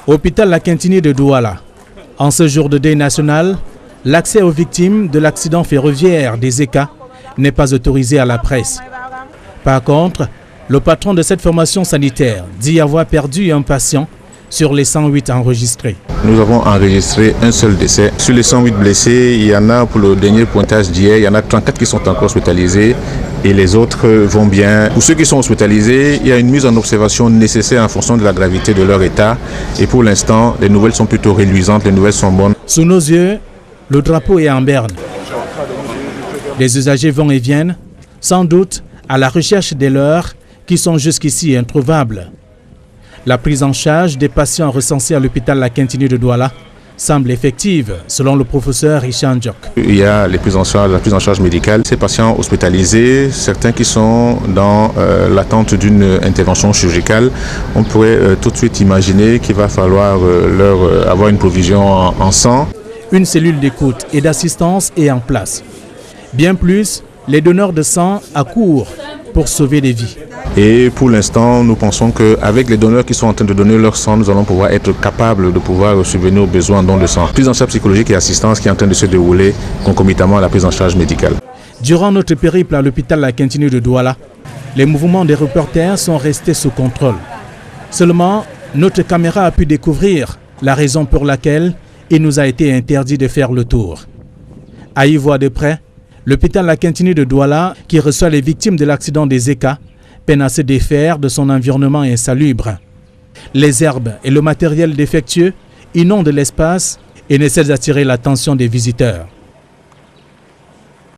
Hôpital La Quintini de Douala. En ce jour de deuil national, l'accès aux victimes de l'accident ferroviaire des ECA n'est pas autorisé à la presse. Par contre, le patron de cette formation sanitaire dit avoir perdu un patient sur les 108 enregistrés. Nous avons enregistré un seul décès. Sur les 108 blessés, il y en a pour le dernier pointage d'hier, il y en a 34 qui sont encore hospitalisés et les autres vont bien. Pour ceux qui sont hospitalisés, il y a une mise en observation nécessaire en fonction de la gravité de leur état. Et pour l'instant, les nouvelles sont plutôt reluisantes, les nouvelles sont bonnes. Sous nos yeux, le drapeau est en berne. Les usagers vont et viennent, sans doute à la recherche des leurs qui sont jusqu'ici introuvables. La prise en charge des patients recensés à l'hôpital La Quintini de Douala semble effective, selon le professeur Richard Ndjok. Il y a la prise en charge médicale. Ces patients hospitalisés, certains qui sont dans l'attente d'une intervention chirurgicale, on pourrait tout de suite imaginer qu'il va falloir leur avoir une provision en sang. Une cellule d'écoute et d'assistance est en place. Bien plus, les donneurs de sang accourent pour sauver des vies. Et pour l'instant, nous pensons qu'avec les donneurs qui sont en train de donner leur sang, nous allons pouvoir être capables de pouvoir subvenir aux besoins en don de sang. Prise en charge psychologique et assistance qui est en train de se dérouler concomitamment à la prise en charge médicale. Durant notre périple à l'hôpital La Quintini de Douala, les mouvements des reporters sont restés sous contrôle. Seulement, notre caméra a pu découvrir la raison pour laquelle il nous a été interdit de faire le tour. À y voir de près, l'hôpital La Quintini de Douala, qui reçoit les victimes de l'accident des ECA, peine à se défaire de son environnement insalubre. Les herbes et le matériel défectueux inondent l'espace et ne cessent d'attirer l'attention des visiteurs.